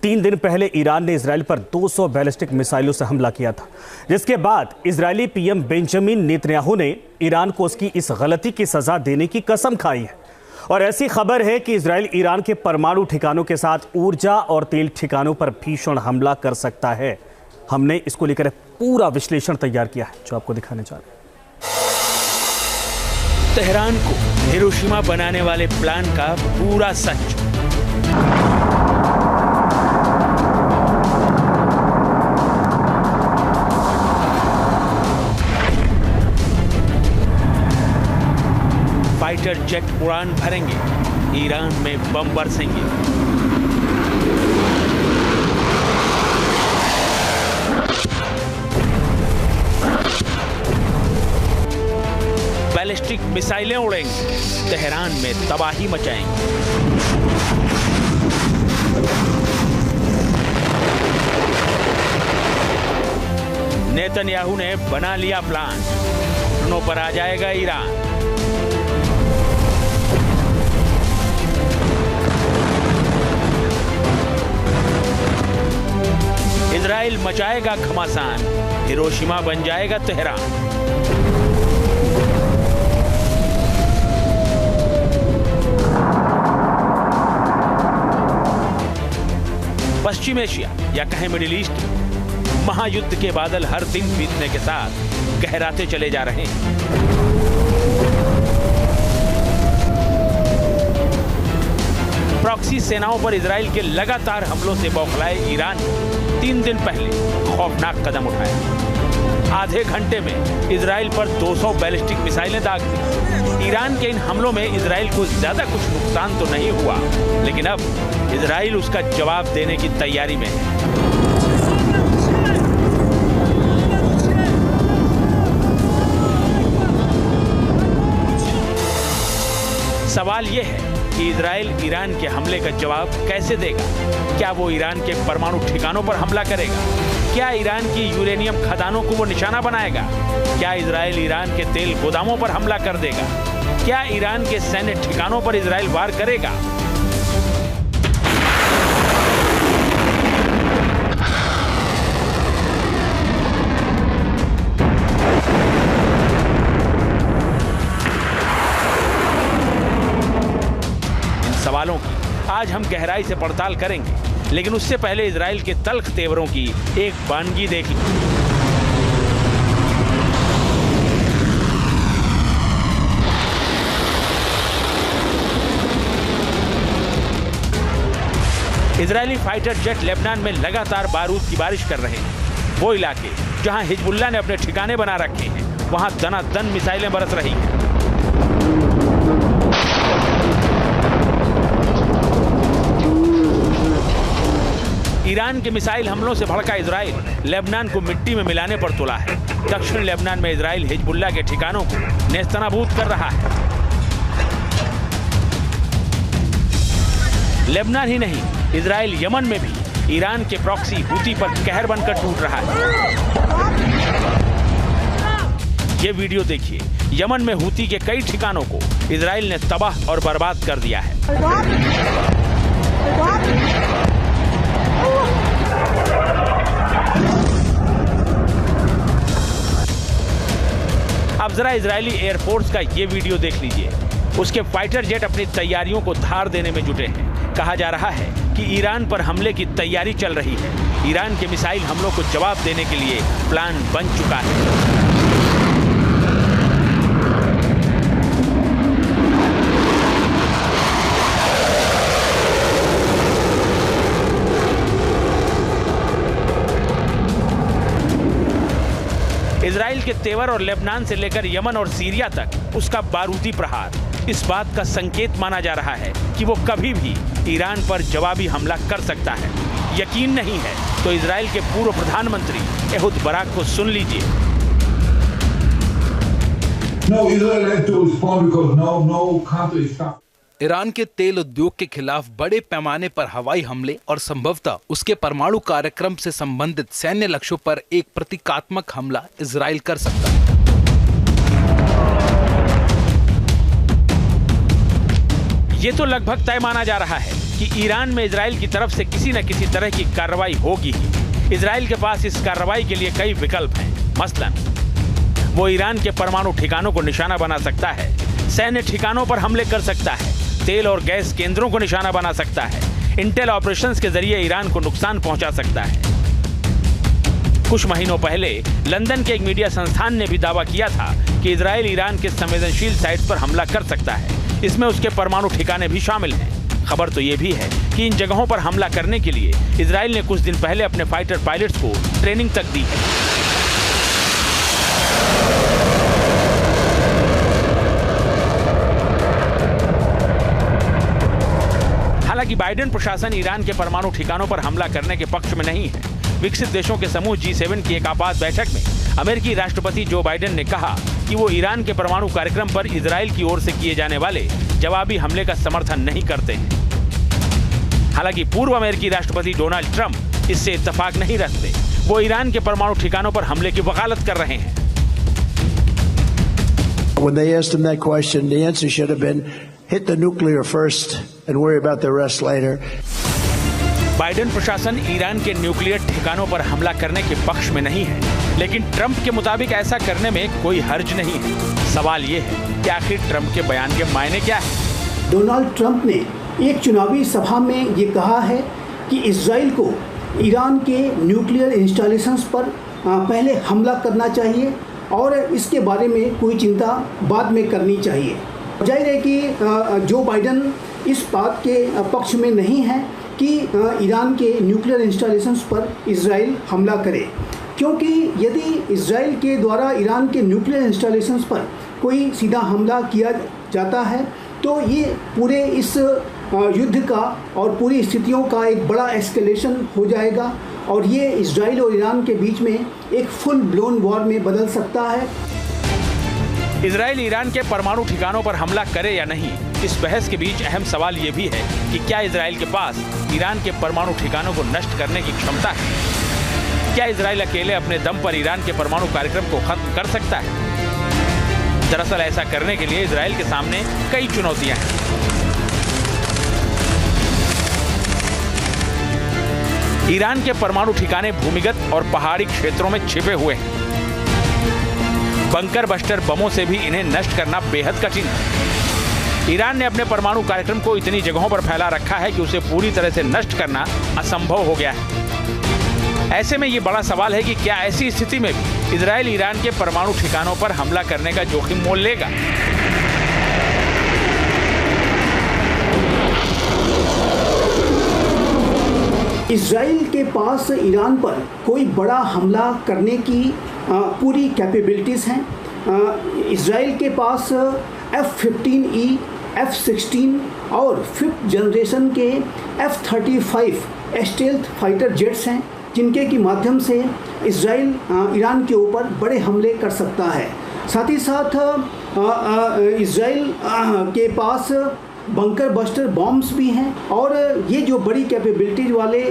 3 दिन पहले ईरान ने इजराइल पर 200 बैलिस्टिक मिसाइलों से हमला किया था, जिसके बाद इजरायली पीएम बेंजामिन नेतन्याहू ने ईरान को उसकी इस गलती की सजा देने की कसम खाई है। और ऐसी खबर है कि इजराइल ईरान के परमाणु ठिकानों के साथ ऊर्जा और तेल ठिकानों पर भीषण हमला कर सकता है। हमने इसको लेकर पूरा विश्लेषण तैयार किया है, जो आपको दिखाने जा रहे हैं। तेहरान को हिरोशिमा बनाने वाले प्लान का पूरा सच। फाइटर जेट उड़ान भरेंगे, ईरान में बम बरसेंगे। बैलिस्टिक मिसाइलें उड़ेंगी, तेहरान में तबाही मचाएंगे। नेतन्याहू ने बना लिया प्लान, घुटनों पर आ जाएगा ईरान। इजराइल मचाएगा घमासान, हिरोशिमा बन जाएगा तेहरान। पश्चिम एशिया या कहें मिडिल ईस्ट, महायुद्ध के बादल हर दिन बीतने के साथ गहराते चले जा रहे हैं। प्रॉक्सी सेनाओं पर इजराइल के लगातार हमलों से बौखलाए ईरान ने 3 दिन पहले खौफनाक कदम उठाया। आधे घंटे में इजराइल पर 200 बैलिस्टिक मिसाइलें दाग दी। ईरान के इन हमलों में इजराइल को ज्यादा कुछ नुकसान तो नहीं हुआ, लेकिन अब इजराइल उसका जवाब देने की तैयारी में है। सवाल यह है कि इजराइल ईरान के हमले का जवाब कैसे देगा? क्या वो ईरान के परमाणु ठिकानों पर हमला करेगा? क्या ईरान की यूरेनियम खदानों को वो निशाना बनाएगा? क्या इजराइल ईरान के तेल गोदामों पर हमला कर देगा? क्या ईरान के सैन्य ठिकानों पर इजराइल वार करेगा? सवालों की आज हम गहराई से पड़ताल करेंगे, लेकिन उससे पहले इजराइल के तल्ख तेवरों की एक वानगी देख लीजिए। इजरायली फाइटर जेट लेबनान में लगातार बारूद की बारिश कर रहे हैं। वो इलाके जहां हिजबुल्लाह ने अपने ठिकाने बना रखे हैं, वहां दनादन मिसाइलें बरस रही हैं। ईरान के मिसाइल हमलों से भड़का इजराइल लेबनान को मिट्टी में मिलाने पर तुला है। दक्षिण लेबनान में इजराइल हिजबुल्लाह के ठिकानों को नेस्तनाबूद कर रहा है। लेबनान ही नहीं, इजराइल यमन में भी ईरान के प्रॉक्सी हूती पर कहर बनकर टूट रहा है। ये वीडियो देखिए, यमन में हूती के कई ठिकानों को इजराइल ने तबाह और बर्बाद कर दिया है। अब जरा इजरायली एयरफोर्स का ये वीडियो देख लीजिए। उसके फाइटर जेट अपनी तैयारियों को धार देने में जुटे हैं। कहा जा रहा है कि ईरान पर हमले की तैयारी चल रही है। ईरान के मिसाइल हमलों को जवाब देने के लिए प्लान बन चुका है। इजराइल के तेवर और लेबनान से लेकर यमन और सीरिया तक उसका बारूदी प्रहार इस बात का संकेत माना जा रहा है कि वो कभी भी ईरान पर जवाबी हमला कर सकता है। यकीन नहीं है तो इजराइल के पूर्व प्रधानमंत्री एहुद बराक को सुन लीजिए। ईरान के तेल उद्योग के खिलाफ बड़े पैमाने पर हवाई हमले और संभवतः उसके परमाणु कार्यक्रम से संबंधित सैन्य लक्ष्यों पर एक प्रतीकात्मक हमला इजराइल कर सकता है। ये तो लगभग तय माना जा रहा है कि ईरान में इजराइल की तरफ से किसी न किसी तरह की कार्रवाई होगी ही। इजराइल के पास इस कार्रवाई के लिए कई विकल्प हैं। मसलन वो ईरान के परमाणु ठिकानों को निशाना बना सकता है, सैन्य ठिकानों पर हमले कर सकता है, तेल और गैस केंद्रों को निशाना बना सकता है, इंटेल ऑपरेशंस के जरिए ईरान को नुकसान पहुंचा सकता है। कुछ महीनों पहले लंदन के एक मीडिया संस्थान ने भी दावा किया था कि इजराइल ईरान के संवेदनशील साइट्स पर हमला कर सकता है। इसमें उसके परमाणु ठिकाने भी शामिल हैं। खबर तो ये भी है कि इन जगहों पर हमला करने के लिए इजराइल ने कुछ दिन पहले अपने फाइटर पायलट्स को ट्रेनिंग तक दी है। हालांकि बाइडेन प्रशासन ईरान के परमाणु ठिकानों पर हमला करने के पक्ष में नहीं है। विकसित देशों के समूह G7 की एक आपात बैठक में अमेरिकी राष्ट्रपति जो बाइडेन ने कहा कि वो ईरान के परमाणु कार्यक्रम पर इजराइल की ओर से किए जाने वाले जवाबी हमले का समर्थन नहीं करते हैं। हालांकि पूर्व अमेरिकी राष्ट्रपति डोनाल्ड ट्रंप इससे इत्तेफाक नहीं रखते। वो ईरान के परमाणु ठिकानों पर हमले की वकालत कर रहे हैं। When they asked him that question, the answer should have been hit the nuclear first and worry about the rest later. Biden प्रशासन ईरान के न्यूक्लियर ठिकानों पर हमला करने के पक्ष में नहीं है, लेकिन ट्रंप के मुताबिक ऐसा करने में कोई हर्ज नहीं है। सवाल ये है कि आखिर ट्रंप के बयान के मायने क्या है? डोनाल्ड ट्रंप ने एक चुनावी सभा में ये कहा है कि इजराइल को ईरान के न्यूक्लियर इंस्टॉलेशंस पर पहले हमला करना चाहिए और इसके बारे में कोई चिंता बाद में करनी चाहिए। जाहिर है कि जो बाइडेन इस बात के पक्ष में नहीं है कि ईरान के न्यूक्लियर इंस्टॉलेशंस पर इजराइल हमला करे, क्योंकि यदि इजराइल के द्वारा ईरान के न्यूक्लियर इंस्टॉलेशंस पर कोई सीधा हमला किया जाता है तो ये पूरे इस युद्ध का और पूरी स्थितियों का एक बड़ा एस्केलेशन हो जाएगा और ये इजराइल और ईरान के बीच में एक फुल ब्लोन वॉर में बदल सकता है। इजराइल ईरान के परमाणु ठिकानों पर हमला करे या नहीं, इस बहस के बीच अहम सवाल ये भी है कि क्या इजराइल के पास ईरान के परमाणु ठिकानों को नष्ट करने की क्षमता है? क्या इजराइल अकेले अपने दम पर ईरान के परमाणु कार्यक्रम को खत्म कर सकता है? दरअसल ऐसा करने के लिए इजराइल के सामने कई चुनौतियां हैं। ईरान के परमाणु ठिकाने भूमिगत और पहाड़ी क्षेत्रों में छिपे हुए हैं। बंकर बस्टर बमों से भी इन्हें नष्ट करना बेहद कठिन है। ईरान ने अपने परमाणु कार्यक्रम को इतनी जगहों पर फैला रखा है कि उसे पूरी तरह से नष्ट करना असंभव हो गया है। ऐसे में ये बड़ा सवाल है कि क्या ऐसी स्थिति में भी इजराइल ईरान के परमाणु ठिकानों पर हमला करने का जोखिम मोल लेगा? इजराइल के पास ईरान पर कोई बड़ा हमला करने की पूरी कैपेबिलिटीज़ हैं। इजराइल के पास F-15E, F-16 और 5th जनरेशन के F-35 स्टेल्थ फाइटर जेट्स हैं, जिनके की माध्यम से इजराइल ईरान के ऊपर बड़े हमले कर सकता है। साथ ही साथ इजराइल के पास बंकर बस्टर बॉम्ब्स भी हैं और ये जो बड़ी कैपेबिलिटीज वाले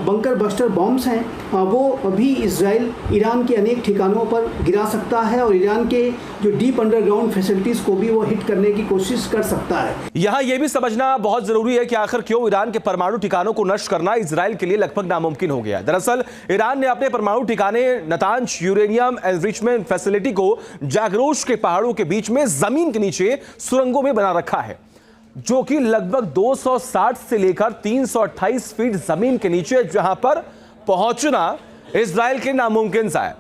बंकर बस्टर बॉम्ब्स हैं वो भी इजराइल ईरान के अनेक ठिकानों पर गिरा सकता है और ईरान के जो डीप अंडरग्राउंड फैसिलिटीज़ को भी वो हिट करने की कोशिश कर सकता है। यहाँ ये भी समझना बहुत जरूरी है कि आखिर क्यों ईरान के परमाणु ठिकानों को नष्ट करना इजराइल के लिए लगभग नामुमकिन हो गया है। दरअसल ईरान ने अपने परमाणु ठिकाने नतांज यूरेनियम एनरिचमेंट फैसिलिटी को जागरोश के पहाड़ों के बीच में जमीन के नीचे सुरंगों में बना रखा है, जो कि लगभग 260 से लेकर 328 फीट जमीन के नीचे, जहां पर पहुंचना इजराइल के नामुमकिन सा है।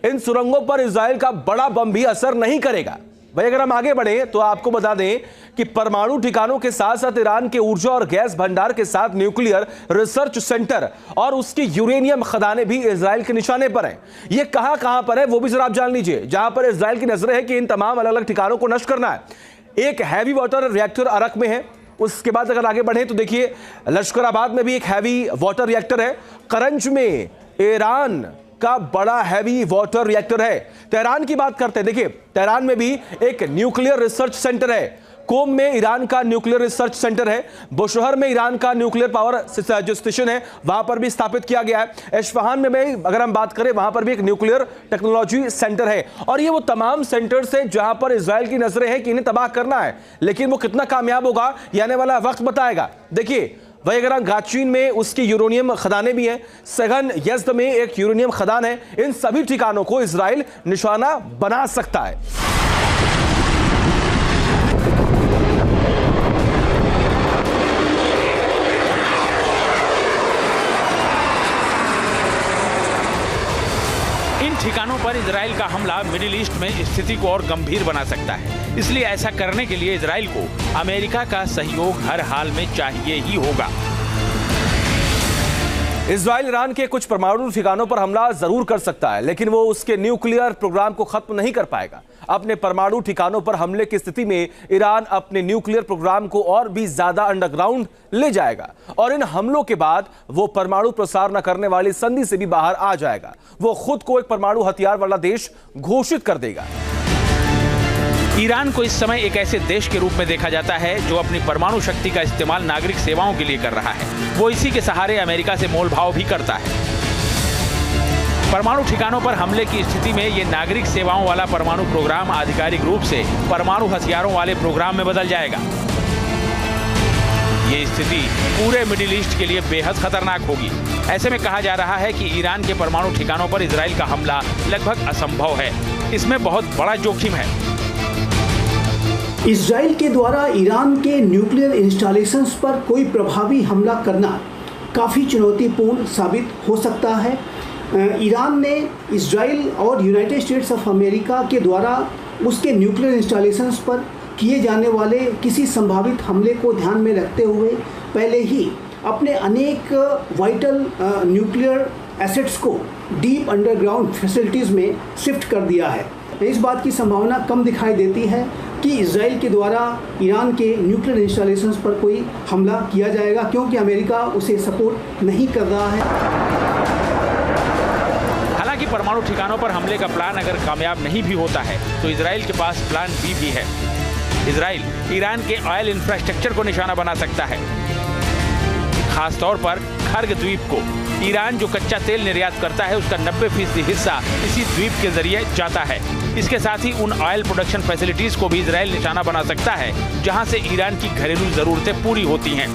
इन सुरंगों पर इजराइल का बड़ा बम भी असर नहीं करेगा। भाई अगर हम आगे बढ़े तो आपको बता दें कि परमाणु ठिकानों के साथ साथ ईरान के ऊर्जा और गैस भंडार के साथ न्यूक्लियर रिसर्च सेंटर और उसकी यूरेनियम खदानें भी इजराइल के निशाने पर हैं। ये कहां पर है वो भी जरा आप जान लीजिए, जहां पर इजराइल की नजरें है कि इन तमाम अलग अलग ठिकानों को नष्ट करना है। एक हैवी वाटर रिएक्टर अरक में है। उसके बाद अगर आगे बढ़े तो देखिए लश्कराबाद में भी एक हैवी वाटर रिएक्टर है। करंज में ईरान का बड़ा हैवी वाटर रिएक्टर है। तेहरान की बात करते हैं, देखिए तेहरान में भी एक न्यूक्लियर रिसर्च सेंटर है। कोम में ईरान का न्यूक्लियर रिसर्च सेंटर है, बुशहर में ईरान का न्यूक्लियर पावर जो स्टेशन है वहां पर भी स्थापित किया गया है। इस्फहान में अगर हम बात करें वहां पर भी एक न्यूक्लियर टेक्नोलॉजी सेंटर है। और ये वो तमाम सेंटर्स हैं जहां पर इजराइल की नजरें हैं कि इन्हें तबाह करना है, लेकिन वो कितना कामयाब होगा ये आने वाला वक्त बताएगा। देखिए वही अगर हम गाचीन में उसकी यूरेनियम खदानें भी हैं, सगन यज़्द में एक यूरेनियम खदान है, इन सभी ठिकानों को इजराइल निशाना बना सकता है। इन ठिकानों पर इजराइल का हमला मिडिल ईस्ट में स्थिति को और गंभीर बना सकता है। इसलिए ऐसा करने के लिए इजराइल को अमेरिका का सहयोग हर हाल में चाहिए ही होगा। इजराइल ईरान के कुछ परमाणु ठिकानों पर हमला जरूर कर सकता है, लेकिन वो उसके न्यूक्लियर प्रोग्राम को खत्म नहीं कर पाएगा। अपने परमाणु ठिकानों पर हमले की स्थिति में ईरान अपने न्यूक्लियर प्रोग्राम को और भी ज्यादा अंडरग्राउंड ले जाएगा और इन हमलों के बाद वो परमाणु प्रसार न करने वाली संधि से भी बाहर आ जाएगा। वो खुद को एक परमाणु हथियार वाला देश घोषित कर देगा। ईरान को इस समय एक ऐसे देश के रूप में देखा जाता है जो अपनी परमाणु शक्ति का इस्तेमाल नागरिक सेवाओं के लिए कर रहा है। वो इसी के सहारे अमेरिका से मोलभाव भी करता है। परमाणु ठिकानों पर हमले की स्थिति में ये नागरिक सेवाओं वाला परमाणु प्रोग्राम आधिकारिक रूप से परमाणु हथियारों वाले प्रोग्राम में बदल जाएगा। ये स्थिति पूरे मिडिल ईस्ट के लिए बेहद खतरनाक होगी। ऐसे में कहा जा रहा है कि ईरान के परमाणु ठिकानों पर इजराइल का हमला लगभग असंभव है। इसमें बहुत बड़ा जोखिम है। इजराइल के द्वारा ईरान के न्यूक्लियर इंस्टॉलेशंस पर कोई प्रभावी हमला करना काफ़ी चुनौतीपूर्ण साबित हो सकता है। ईरान ने इजराइल और यूनाइटेड स्टेट्स ऑफ अमेरिका के द्वारा उसके न्यूक्लियर इंस्टॉलेशंस पर किए जाने वाले किसी संभावित हमले को ध्यान में रखते हुए पहले ही अपने अनेक वाइटल न्यूक्लियर एसेट्स को डीप अंडरग्राउंड फैसिलिटीज़ में शिफ्ट कर दिया है। इस बात की संभावना कम दिखाई देती है कि इजराइल के द्वारा ईरान के न्यूक्लियर इंस्टॉलेशंस पर कोई हमला किया जाएगा, क्योंकि अमेरिका उसे सपोर्ट नहीं कर रहा है। हालांकि परमाणु ठिकानों पर हमले का प्लान अगर कामयाब नहीं भी होता है तो इजराइल के पास प्लान बी भी है। इजराइल ईरान के ऑयल इंफ्रास्ट्रक्चर को निशाना बना सकता है, खासतौर पर खर्ग द्वीप को। ईरान जो कच्चा तेल निर्यात करता है उसका 90% हिस्सा इसी द्वीप के जरिए जाता है। इसके साथ ही उन ऑयल प्रोडक्शन फैसिलिटीज को भी इजराइल निशाना बना सकता है जहां से ईरान की घरेलू जरूरतें पूरी होती हैं।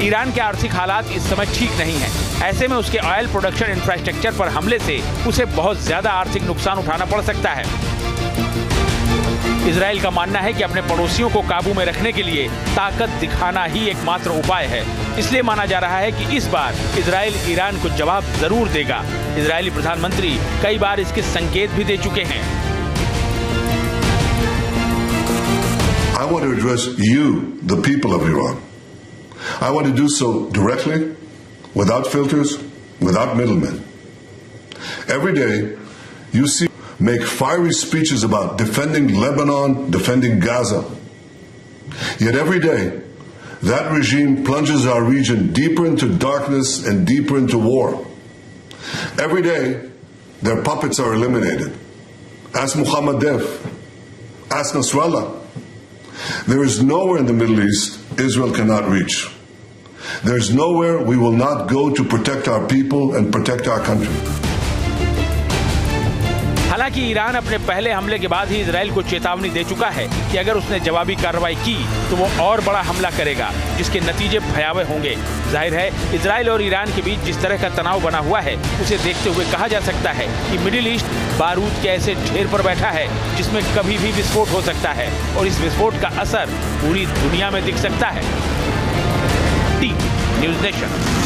ईरान के आर्थिक हालात इस समय ठीक नहीं है। ऐसे में उसके ऑयल प्रोडक्शन इंफ्रास्ट्रक्चर पर हमले से उसे बहुत ज्यादा आर्थिक नुकसान उठाना पड़ सकता है। इजराइल का मानना है कि अपने पड़ोसियों को काबू में रखने के लिए ताकत दिखाना ही एकमात्र उपाय है। इसलिए माना जा रहा है कि इस बार इजराइल ईरान को जवाब जरूर देगा। इजरायली प्रधानमंत्री कई बार इसके संकेत भी दे चुके हैं। I want to address you, the people of Iran. I want to do so directly, without filters, without middlemen. Every day, you see make fiery speeches about defending Lebanon, defending Gaza. Yet every day, that regime plunges our region deeper into darkness and deeper into war. Every day, their puppets are eliminated. Ask Mohammed Deif. Ask Nasrallah. There is nowhere in the Middle East Israel cannot reach. There is nowhere we will not go to protect our people and protect our country. हालांकि Iran अपने पहले हमले के बाद ही Israel को चेतावनी दे चुका है कि अगर उसने जवाबी कार्रवाई की तो वो और बड़ा हमला करेगा, जिसके नतीजे भयावह होंगे। जाहिर है इजराइल और ईरान के बीच जिस तरह का तनाव बना हुआ है उसे देखते हुए कहा जा सकता है कि मिडिल ईस्ट बारूद के ऐसे ढेर पर बैठा है जिसमें कभी भी विस्फोट हो सकता है और इस विस्फोट का असर पूरी दुनिया में दिख सकता है। News nation.